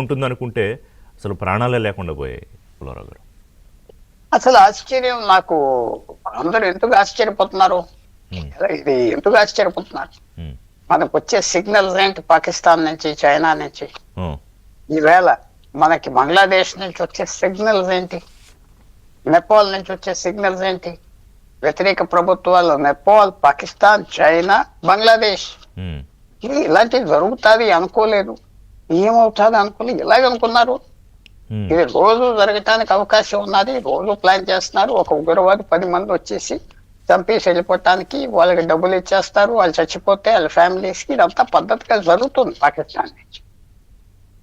ఉంటుందనుకుంటే అసలు ప్రాణాలే లేకుండా పోయాయి పుల్లారావు గారు. అసలు ఆశ్చర్యం నాకు, అందరూ ఎందుకు ఆశ్చర్యపోతున్నారు, ఇది ఎందుకు ఆశ్చర్యపోతున్నారు? మనకు వచ్చే సిగ్నల్స్ ఏంటి పాకిస్తాన్ నుంచి, చైనా నుంచి? ఈవేళ మనకి బంగ్లాదేశ్ నుంచి వచ్చే సిగ్నల్స్ ఏంటి? నేపాల్ నుంచి వచ్చే సిగ్నల్స్ ఏంటి? వ్యతిరేక ప్రభుత్వాలు నేపాల్, పాకిస్తాన్, చైనా, బంగ్లాదేశ్. ఇది ఇలాంటివి జరుగుతుంది అనుకోలేదు, ఏమవుతుంది అనుకోలేదు, ఇలాగ అనుకున్నారు. ఇది రోజు జరగటానికి అవకాశం ఉన్నది, రోజు ప్లాన్ చేస్తున్నారు. ఒక ఉగ్రవాది 10 మంది వచ్చేసి చంపేసి వెళ్ళిపోవటానికి వాళ్ళకి డబ్బులు ఇచ్చేస్తారు, వాళ్ళు చచ్చిపోతే వాళ్ళ ఫ్యామిలీస్కి. ఇదంతా పద్ధతిగా జరుగుతుంది పాకిస్తాన్ నుంచి.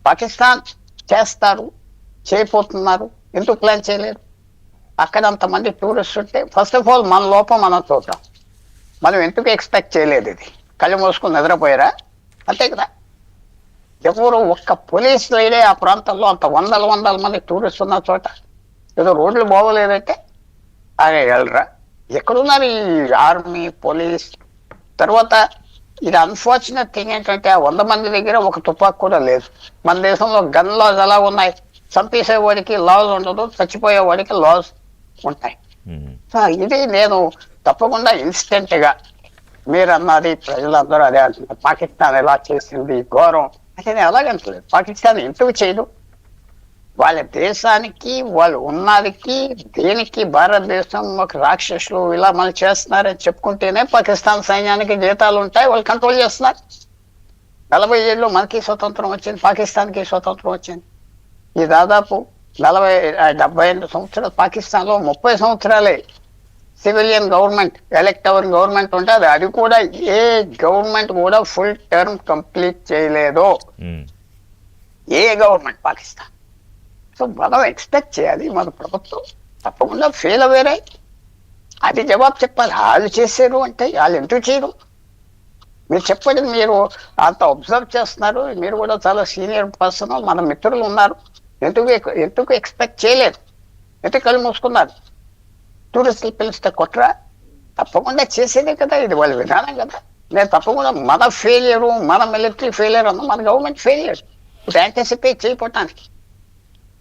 పాకిస్తాన్ చేస్తారు, చేయపోతున్నారు, ఎందుకు ప్లాన్ చేయలేదు? అక్కడ అంతమంది టూరిస్ట్ ఉంటే ఫస్ట్ ఆఫ్ ఆల్ మన లోపం మనం చూద్దాం. మనం ఎందుకు ఎక్స్పెక్ట్ చేయలేదు? ఇది కళ్ళు మూసుకుని నిద్రపోయారా? అంతే కదా. ఎవరు ఒక్క పోలీస్ రైడే ఆ ప్రాంతంలో అంత వందల మంది టూరిస్ట్ ఉన్న చోట ఏదో రోడ్లు బాగోలేదంటే ఆగే వెళ్ళరా? ఎక్కడున్నారు ఈ ఆర్మీ, పోలీస్? తర్వాత ఇది అన్ఫార్చునేట్ థింగ్ ఏంటంటే ఆ 100 మంది దగ్గర ఒక తుపాకు కూడా లేదు. మన దేశంలో గన్ లాస్ ఎలా ఉన్నాయి? చంపేసేవాడికి లాస్ ఉండదు, చచ్చిపోయేవాడికి లాస్ ఉంటాయి. సో ఇది నేను తప్పకుండా ఇన్స్టెంట్ గా మీరు అన్నది, ప్రజలందరూ అదే అంటున్నారు, పాకిస్తాన్ ఎలా చేసింది ఘోరం అంటే. నేను ఎలాగంటలేదు, పాకిస్తాన్ ఎందుకు చేయదు? వాళ్ళ దేశానికి, వాళ్ళు ఉన్నదికి, దేనికి భారతదేశం ఒక రాక్షసులు ఇలా మనం చేస్తున్నారని చెప్పుకుంటేనే పాకిస్తాన్ సైన్యానికి జీతాలు ఉంటాయి, వాళ్ళు కంట్రోల్ చేస్తున్నారు. 40 ఏళ్ళు మనకి స్వతంత్రం వచ్చింది, పాకిస్తాన్కి స్వతంత్రం వచ్చింది. ఈ దాదాపు 70 సంవత్సరాలు పాకిస్తాన్లో 30 సంవత్సరాలే civilian government, elect our government ఉంటుంది. అది కూడా ఏ గవర్నమెంట్ కూడా ఫుల్ టర్మ్ కంప్లీట్ చేయలేదు, ఏ గవర్నమెంట్ పాకిస్తాన్. సో మనం ఎక్స్పెక్ట్ చేయాలి, మన ప్రభుత్వం తప్పకుండా ఫెయిల్ అవ్వరే, అది జవాబు చెప్పాలి. వాళ్ళు చేశారు అంటే వాళ్ళు ఎందుకు చేయరు? మీరు చెప్పండి. మీరు అంత అబ్జర్వ్ చేస్తున్నారు, మీరు కూడా చాలా సీనియర్ పర్సన్, మన మిత్రులు ఉన్నారు. ఎందుకు ఎక్స్పెక్ట్ చేయలేదు? ఎందుకు కళ్ళు మూసుకున్నారు? టూరిస్టులు పిలిస్తే కొట్రా? తప్పకుండా చేసేదే కదా, ఇది వాళ్ళ విధానం కదా. నేను తప్పకుండా మన ఫెయిలియరు, మన మిలిటరీ ఫెయిలియర్ అన్న, మన గవర్నమెంట్ ఫెయిలియర్ ఇప్పుడు యాంటిసిపేట్ చేయకపోవటానికి.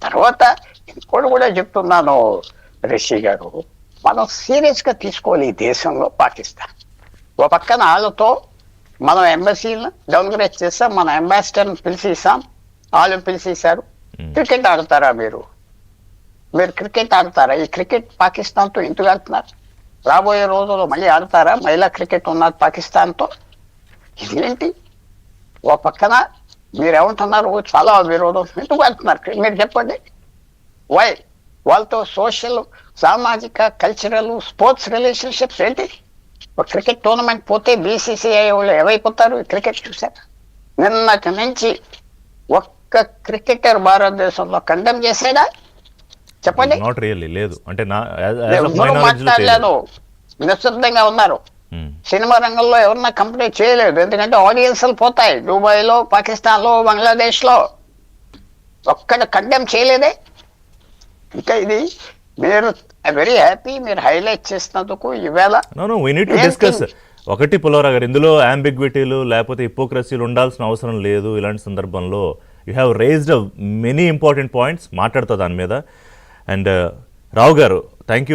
తర్వాత ఇంకోటి కూడా చెప్తున్నాను రిషి గారు, మనం సీరియస్గా తీసుకోవాలి ఈ దేశంలో పాకిస్తాన్. ఓ పక్కన వాళ్ళతో మనం ఎంబసీలను డౌన్గ్రేడ్ చేస్తాం, మన అంబాసిడర్ని పిలిచేసాం, వాళ్ళు పిలిచేశారు. క్రికెట్ ఆడతారా మీరు? క్రికెట్ ఆడతారా? ఈ క్రికెట్ పాకిస్తాన్తో ఎందుకు ఆడుతున్నారు? రాబోయే రోజుల్లో మళ్ళీ ఆడతారా? మహిళా క్రికెట్ ఉన్నది పాకిస్తాన్తో. ఇదేంటి? ఓ పక్కన మీరేమంటున్నారు, చాలా విరోధం, ఎందుకు ఆడుతున్నారు? మీరు చెప్పండి. వై? వాళ్ళతో సోషల్, సామాజిక, కల్చరల్, స్పోర్ట్స్ రిలేషన్షిప్స్ ఏంటి? ఒక క్రికెట్ టోర్నమెంట్ పోతే BCCI వాళ్ళు ఏమైపోతారు? క్రికెట్ చూసారు. నిన్నటి నుంచి ఒక్క క్రికెటర్ భారతదేశంలో కండెమ్ చేసాడా? చెప్పండి. నాట్ రియల్లీ లేదు అంటే మాట్లాడలేదు, నిశ్శబ్దంగా ఉన్నారు. సినిమా రంగంలో ఎవరన్నా కంప్లీట్ చేయలేదు, ఎందుకంటే ఆడియన్స్లు పోతాయి. దుబాయ్లో, పాకిస్తాన్లో, బంగ్లాదేశ్లో ఒక్కడ కండెమ్ చేయలేదే. ఇంకా ఇది మీరు వెరీ హ్యాపీ, మీరు హైలైట్ చేసినందుకు ఈవేళ. ఒకటి పుల్లారావు గారు, ఇందులో అంబిగ్విటీలు లేకపోతే హిపోక్రసీలు ఉండాల్సిన అవసరం లేదు. ఇలాంటి సందర్భంలో you have raised many important points, మాట్లాడుతా దాని మీద. అండ్ రావు గారు, థ్యాంక్ యూ.